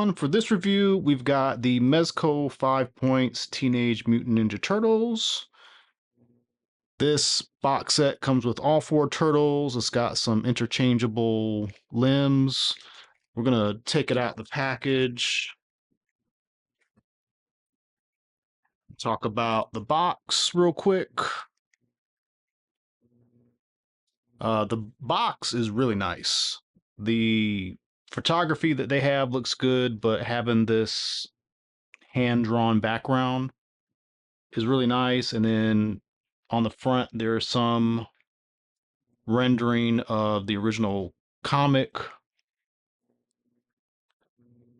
everyone. For this review, we've got the Mezco 5 Points Teenage Mutant Ninja Turtles. This box set comes with all 4 turtles. It's got some interchangeable limbs. We're going to take it out the package, talk about the box real quick. The box is really nice. The photography that they have looks good, but having this hand-drawn background is really nice. And then on the front, there's some rendering of the original comic.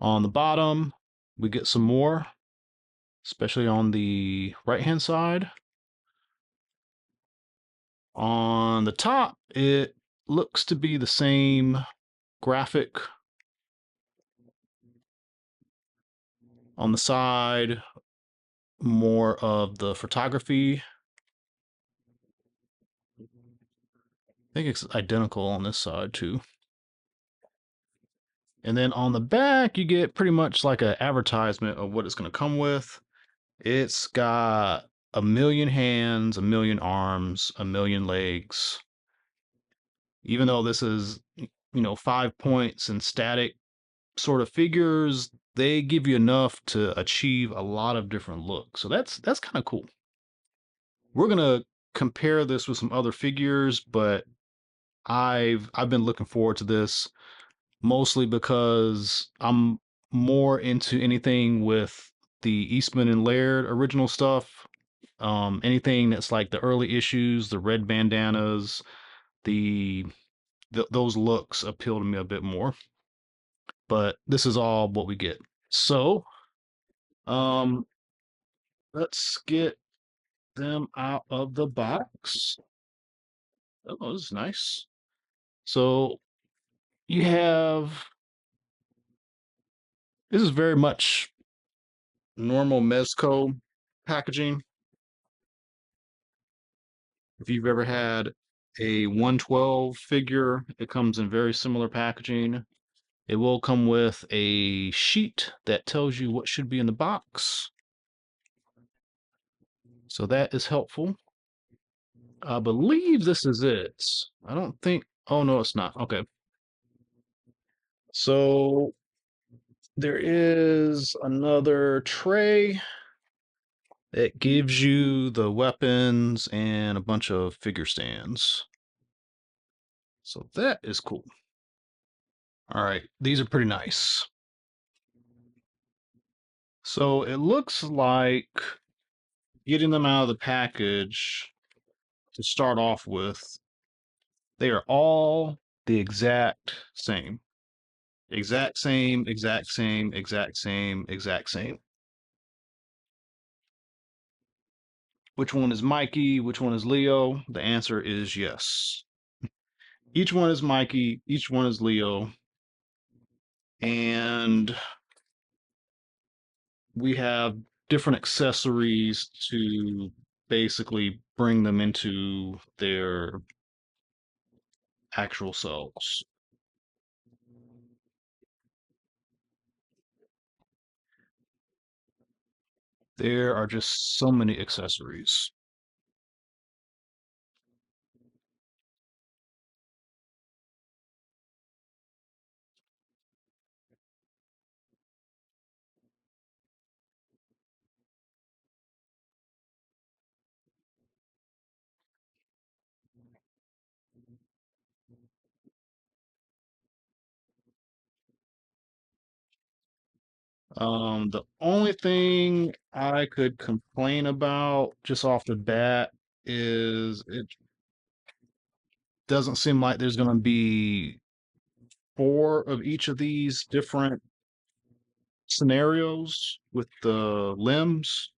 On the bottom, we get some more, especially on the right-hand side. On the top, it looks to be the same graphic. On the side, more of the photography. I think it's identical on this side too. And then on the back, you get pretty much like an advertisement of what it's going to come with. It's got a million hands, a million arms, a million legs. Even though this is, 5 points and static sort of figures, they give you enough to achieve a lot of different looks. So that's kind of cool. We're gonna compare this with some other figures, but I've been looking forward to this mostly because I'm more into anything with the Eastman and Laird original stuff. Anything that's like the early issues, the red bandanas, those looks appeal to me a bit more. But this is all what we get. So, um, let's get them out of the box. Oh, this is nice. So you have this is very much normal Mezco packaging. If you've ever had a 112 figure, it comes in very similar packaging. It will come with a sheet that tells you what should be in the box. So that is helpful. I believe this is it. I don't think, oh no, it's not. Okay. So there is another tray that gives you the weapons and a bunch of figure stands. So that is cool. All right, these are pretty nice. So it looks like getting them out of the package to start off with, they are all the exact same. Exact same, exact same, exact same, exact same. Which one is Mikey? Which one is Leo? The answer is yes. Each one is Mikey, each one is Leo. And we have different accessories to basically bring them into their actual selves. There are just so many accessories. The only thing I could complain about just off the bat is it doesn't seem like there's going to be 4 of each of these different scenarios with the limbs.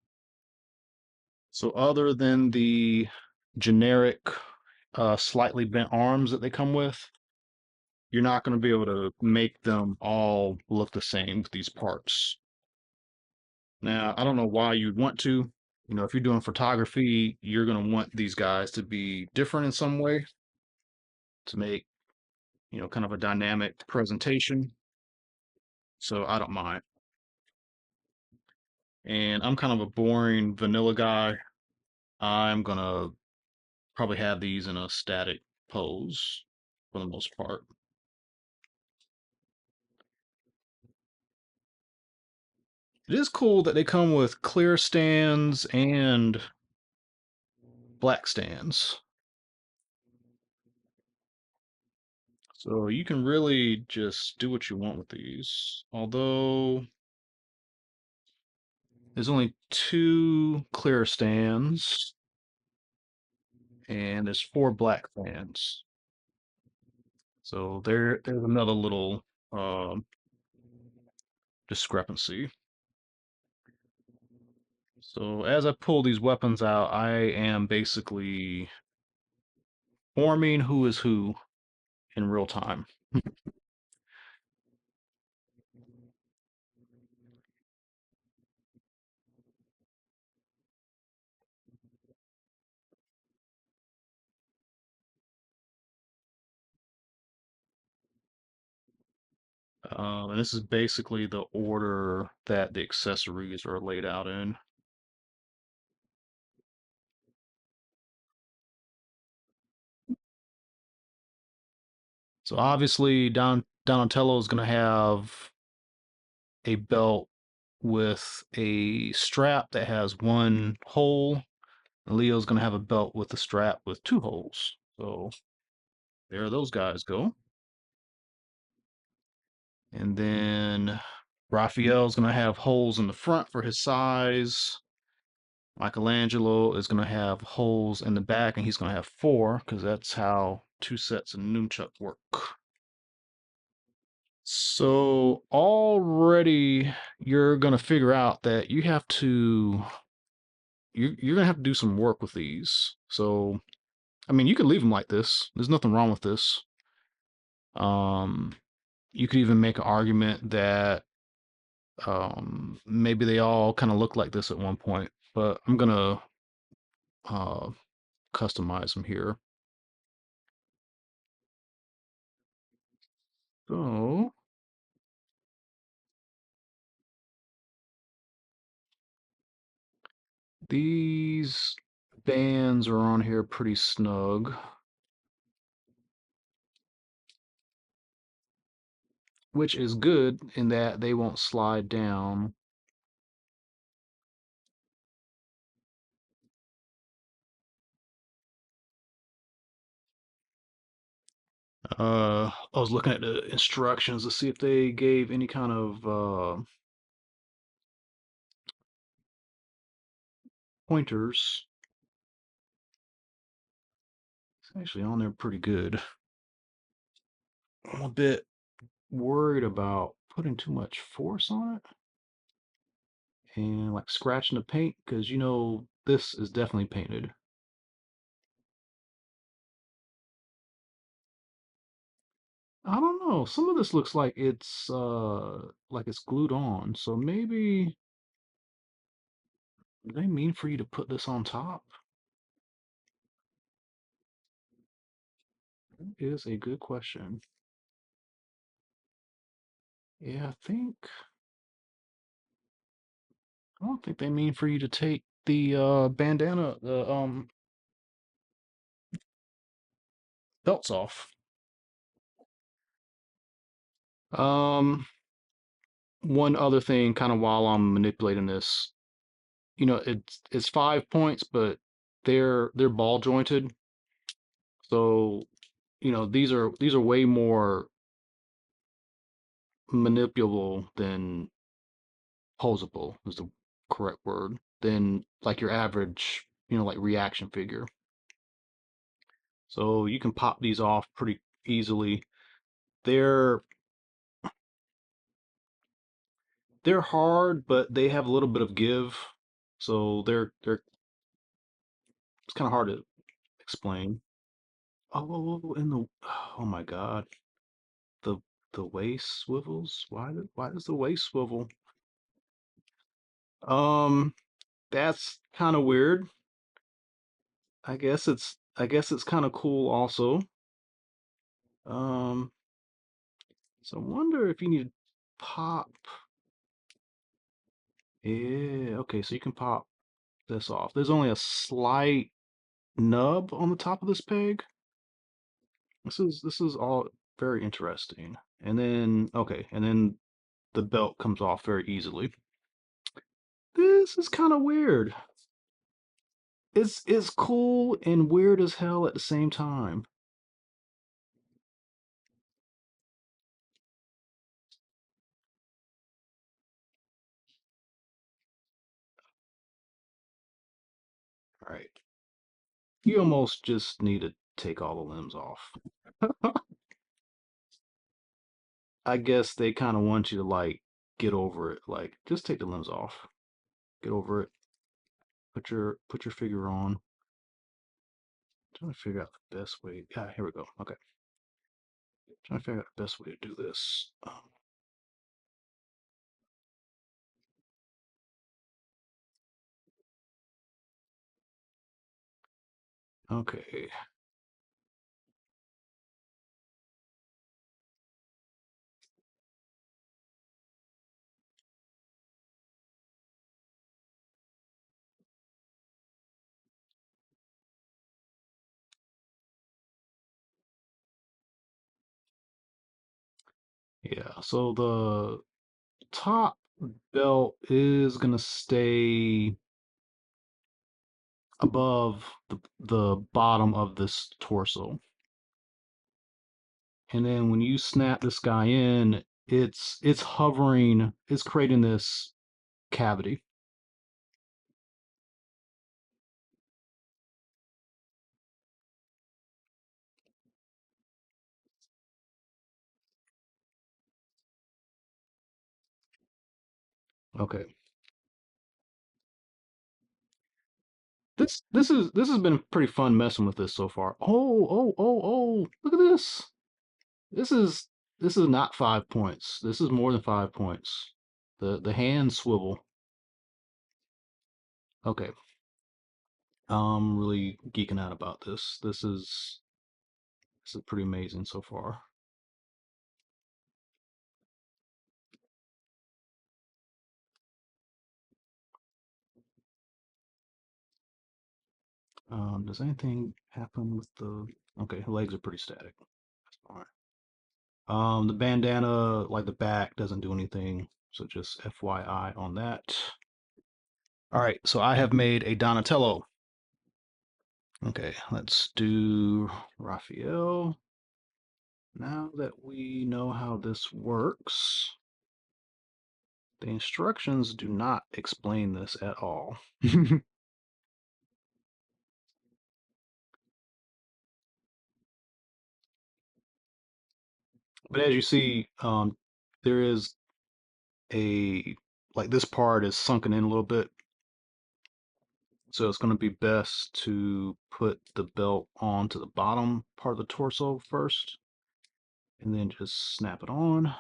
So other than the generic slightly bent arms that they come with, you're not going to be able to make them all look the same with these parts. Now, I don't know why you'd want to. If you're doing photography, you're going to want these guys to be different in some way to make, kind of a dynamic presentation. so I don't mind. And I'm kind of a boring vanilla guy. I'm gonna probably have these in a static pose for the most part. It is cool that they come with clear stands and black stands. So you can really just do what you want with these. Although there's only two clear stands and there's four black stands. So there's another little um discrepancy. So as I pull these weapons out, I am basically forming who is who in real time. And this is basically the order that the accessories are laid out in. So obviously, Donatello is going to have a belt with a strap that has one hole. And Leo's going to have a belt with a strap with two holes. So there those guys go. And then Raphael's going to have holes in the front for his size. Michelangelo is going to have holes in the back, and he's going to have four because that's how two sets of nunchuck work. So already you're going to figure out that you're going to have to do some work with these. So I mean, you can leave them like this. There's nothing wrong with this. Um, you could even make an argument that maybe they all kind of look like this at one point, but I'm gonna uh, customize them here. So these bands are on here pretty snug, which is good in that they won't slide down. I was looking at the instructions to see if they gave any kind of pointers. It's actually on there pretty good. I'm a bit worried about putting too much force on it and like scratching the paint because this is definitely painted. I don't know. Some of this looks like it's glued on. So maybe they mean for you to put this on top? That is a good question. Yeah, I don't think they mean for you to take the bandana the belts off. Um One other thing kind of while I'm manipulating this, it's 5 points, but they're ball jointed. So, these are way more manipulable than posable is the correct word than like your average, like reaction figure. So you can pop these off pretty easily. They're they're hard, but they have a little bit of give. So they're it's kind of hard to explain. Oh, whoa, whoa, in the oh my God, the the waist swivels. Why does the waist swivel? Um, that's kind of weird. I guess it's kind of cool also. Um, so I wonder if you need pop. Yeah, okay, so you can pop this off. There's only a slight nub on the top of this peg. This is all very interesting. And then okay, and then the belt comes off very easily. This is kind of weird. It's cool and weird as hell at the same time. All right. You almost just need to take all the limbs off. I guess they kind of want you to like get over it. Like just take the limbs off. Get over it. Put your figure on. Trying to figure out the best way. Yeah, here we go. Okay. Trying to figure out the best way to do this. Okay. Yeah. So the top belt is gonna stay above the bottom of this torso. And then when you snap this guy in, it's hovering, it's creating this cavity. Okay. This has been pretty fun messing with this so far. Oh, look at this. This is this is not 5 points. This is more than 5 points. The hand swivel. Okay. I'm really geeking out about this. This is pretty amazing so far. Does anything happen with the okay, legs are pretty static. That's fine. The bandana, like the back, doesn't do anything. So just FYI on that. All right, so I have made a Donatello. Okay, let's do Raphael. Now that we know how this works, the instructions do not explain this at all. But as you see, there is a like this part is sunken in a little bit. So it's going to be best to put the belt onto the bottom part of the torso first, and then just snap it on.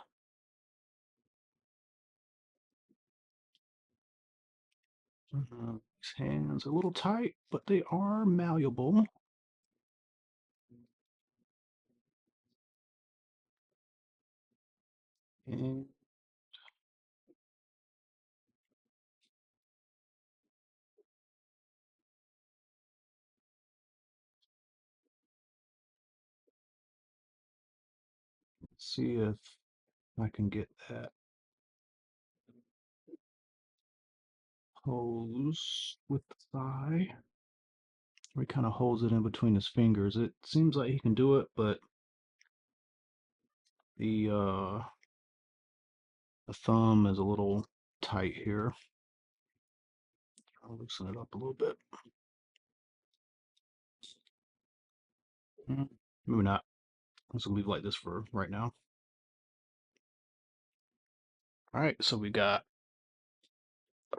These hands are a little tight, but they are malleable. And see if I can get that hose with the thigh. He kind of holds it in between his fingers. It seems like he can do it, but the the thumb is a little tight here. I'll loosen it up a little bit. Maybe not. Let's leave it like this for right now. All right, so we got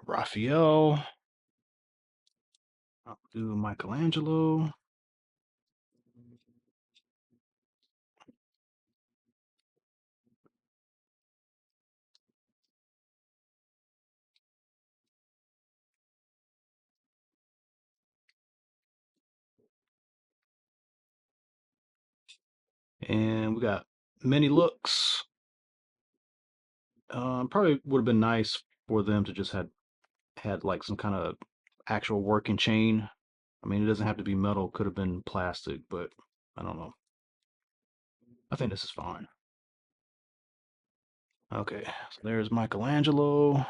Raphael. I'll do Michelangelo. And we got many looks. Probably would have been nice for them to just had like some kind of actual working chain. I mean, it doesn't have to be metal, could have been plastic, but I don't know. I think this is fine. Okay, so there's Michelangelo,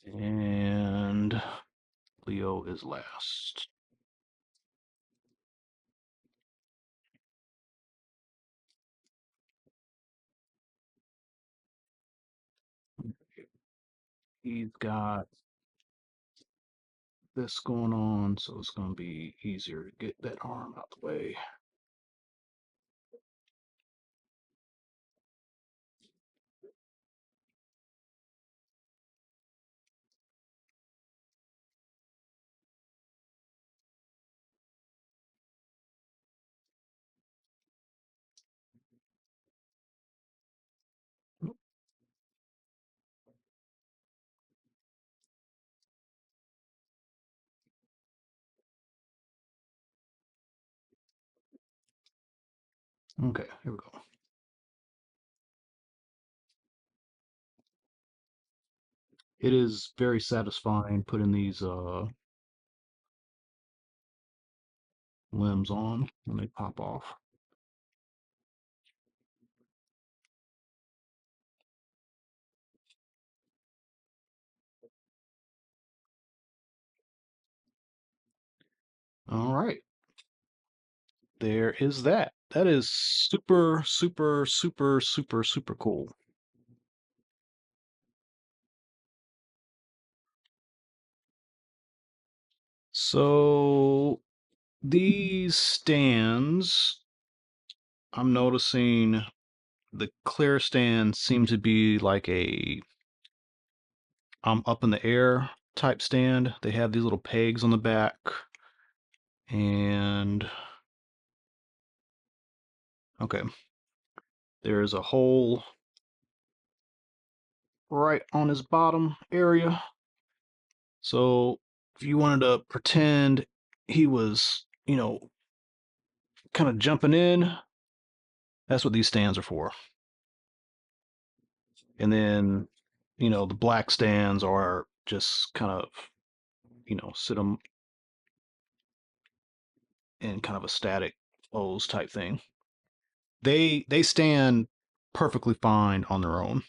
and Leo is last. He's got this going on, so it's going to be easier to get that arm out the way. Okay, here we go. It is very satisfying putting these limbs on when they pop off. All right, there is that. That is super, super, super, super, super cool. So these stands, I'm noticing the clear stands seem to be like a up in the air type stand. They have these little pegs on the back, and okay, there is a hole right on his bottom area. So if you wanted to pretend he was, kind of jumping in, that's what these stands are for. And then, the black stands are just kind of, sit them in kind of a static pose type thing. They stand perfectly fine on their own.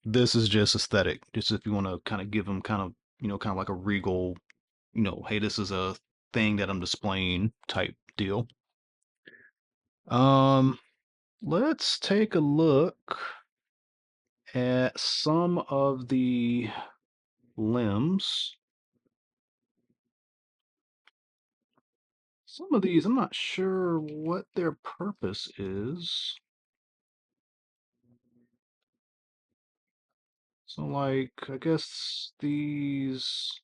This is just aesthetic, just if you want to kind of give them kind of, kind of like a regal, hey, this is a thing that I'm displaying type deal. Um, let's take a look at some of the limbs. Some of these, I'm not sure what their purpose is. So, like, I guess these,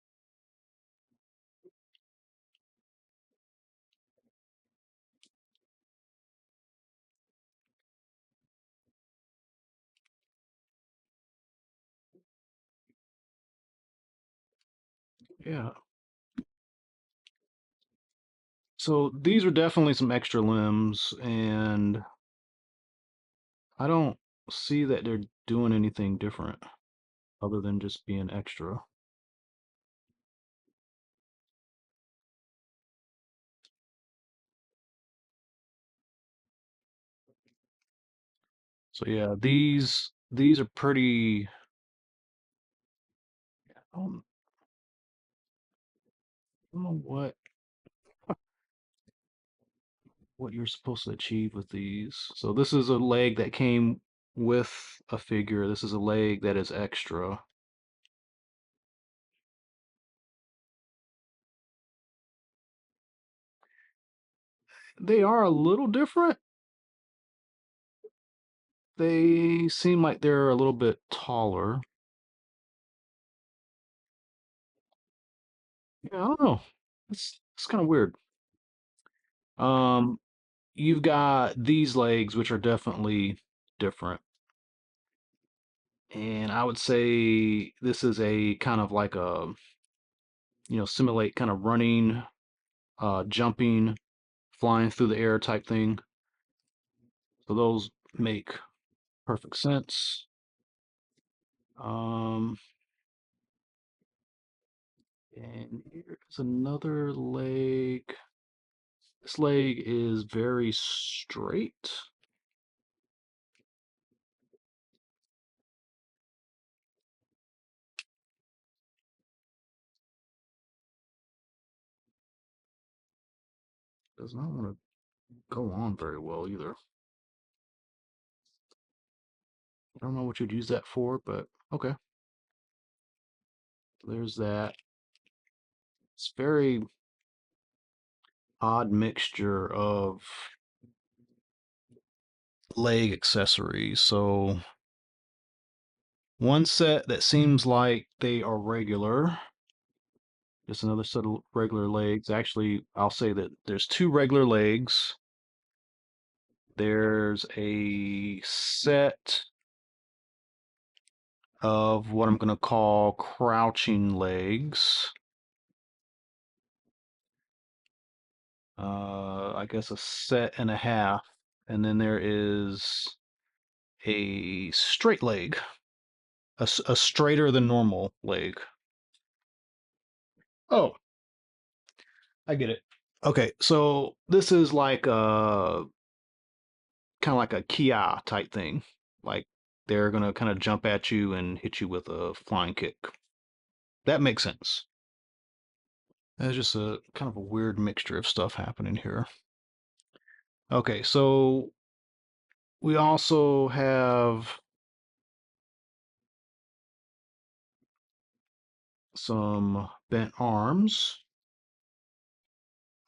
yeah. So these are definitely some extra limbs, and I don't see that they're doing anything different other than just being extra. So yeah, these are pretty. Um, I don't know what you're supposed to achieve with these. So this is a leg that came with a figure. This is a leg that is extra. They are a little different. They seem like they're a little bit taller. Yeah, I don't know. It's kind of weird. Um, you've got these legs, which are definitely different. And I would say this is a kind of like a, simulate kind of running, jumping, flying through the air type thing. So those make perfect sense. Um, and here's another leg. This leg is very straight. Does not want to go on very well either. I don't know what you'd use that for, but okay. There's that. It's very odd mixture of leg accessories. So one set that seems like they are regular, just another set of regular legs. Actually, I'll say that there's two regular legs. There's a set of what I'm going to call crouching legs. I guess a set and a half. And then there is a straight leg, a straighter than normal leg. Oh, I get it. Okay, so this is like a kind of like a Kia type thing. Like they're gonna kind of jump at you and hit you with a flying kick. That makes sense. There's just a kind of a weird mixture of stuff happening here. Okay, so we also have some bent arms,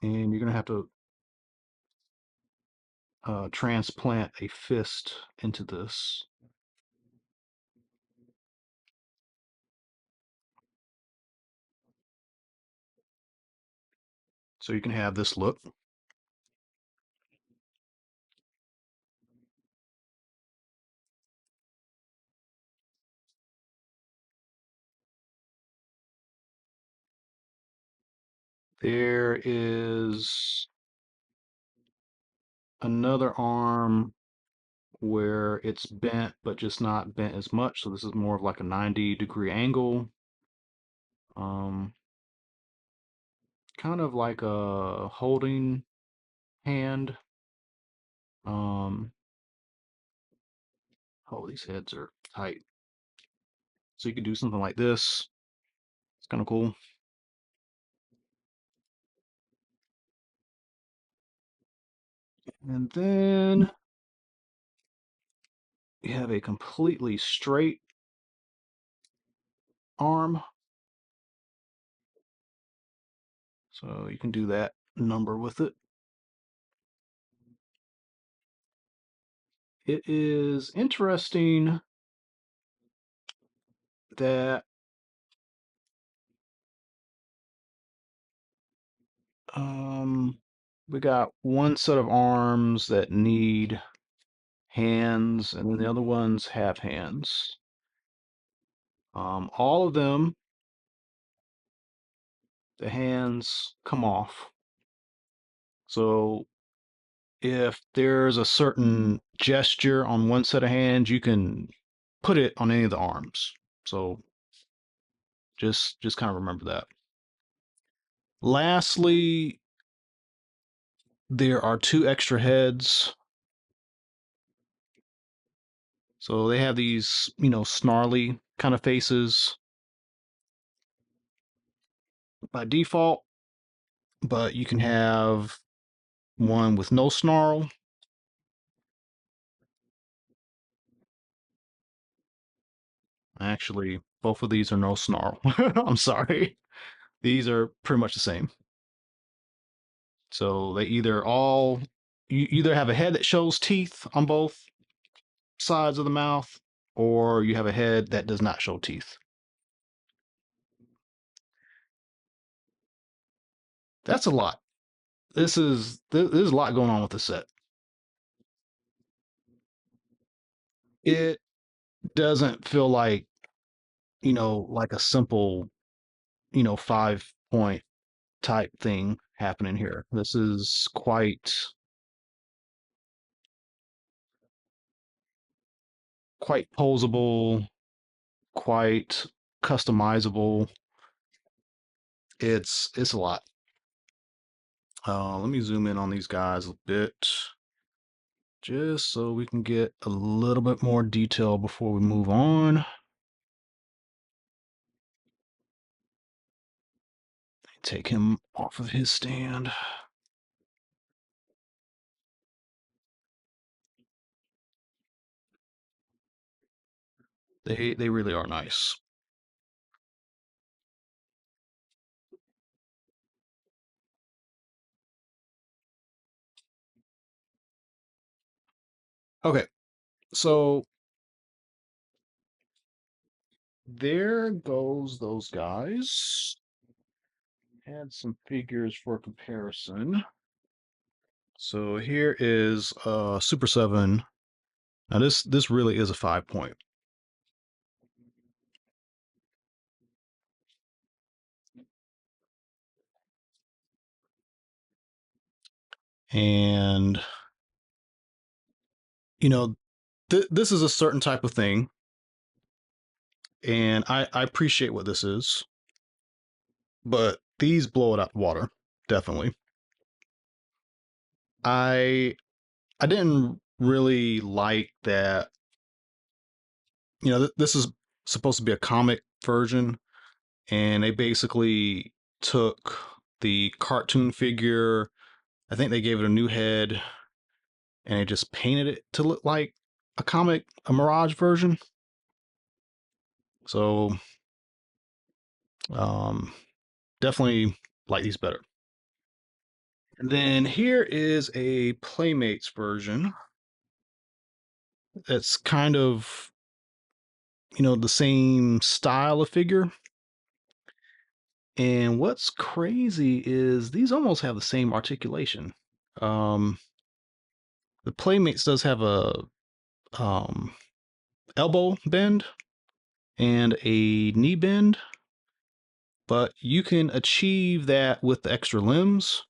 and you're gonna have to transplant a fist into this. So you can have this look. There is another arm where it's bent, but just not bent as much. So this is more of like a 90-degree angle. Um, Kind of like a holding hand. Um, oh, these heads are tight. So you could do something like this. It's kind of cool. And then you have a completely straight arm. So you can do that number with it. It is interesting that um, we got one set of arms that need hands, and then the other ones have hands. All of them, the hands come off. So if there's a certain gesture on one set of hands, you can put it on any of the arms. So just kind of remember that. Lastly, there are two extra heads. So they have these, snarly kind of faces by default, but you can have one with no snarl. Actually, both of these are no snarl. I'm sorry. These are pretty much the same. So they you either have a head that shows teeth on both sides of the mouth, or you have a head that does not show teeth. That's a lot. There's a lot going on with this set. It doesn't feel like, like a simple, 5 point type thing happening here. This is quite posable. quite customizable. It's a lot. Let me zoom in on these guys a bit, just so we can get a little bit more detail before we move on. Take him off of his stand. They really are nice. Okay, so there goes those guys. Add some figures for comparison. So here is Super 7. Now this really is a 5 point. And you know, this is a certain type of thing, and I appreciate what this is, but these blow it out the water, definitely. I I didn't really like that. This is supposed to be a comic version, and they basically took the cartoon figure. I think they gave it a new head, and they just painted it to look like a Mirage version. So, um, definitely like these better. And then here is a Playmates version. That's kind of, the same style of figure. And what's crazy is these almost have the same articulation. Um, the Playmates does have a um, elbow bend and a knee bend, but you can achieve that with the extra limbs.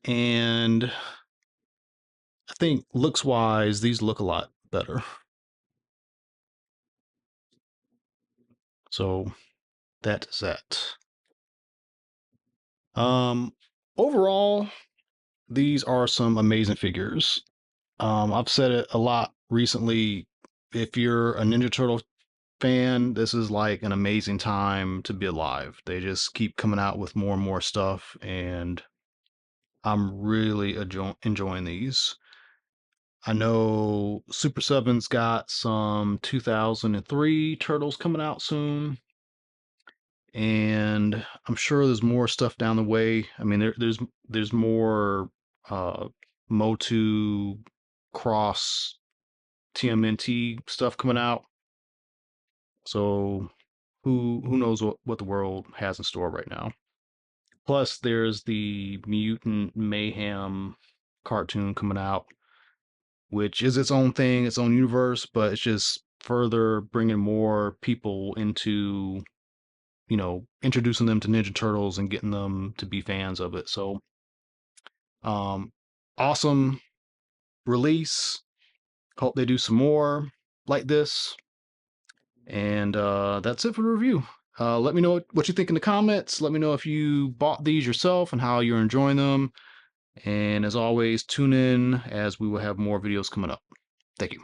And I think looks wise, these look a lot better. So that is that. Um, Overall, these are some amazing figures. I've said it a lot recently. If you're a Ninja Turtle fan, this is like an amazing time to be alive. They just keep coming out with more and more stuff, and I'm really enjoying these. I know Super 7's got some 2003 Turtles coming out soon, and I'm sure there's more stuff down the way. I mean, there's more Motu Cross TMNT stuff coming out. So who knows what the world has in store right now. Plus, there's the Mutant Mayhem cartoon coming out, which is its own thing, its own universe, but it's just further bringing more people into, introducing them to Ninja Turtles and getting them to be fans of it. So, um, awesome release. Hope they do some more like this. And that's it for the review. Let me know what you think in the comments. Let me know if you bought these yourself and how you're enjoying them. And as always, tune in as we will have more videos coming up. Thank you.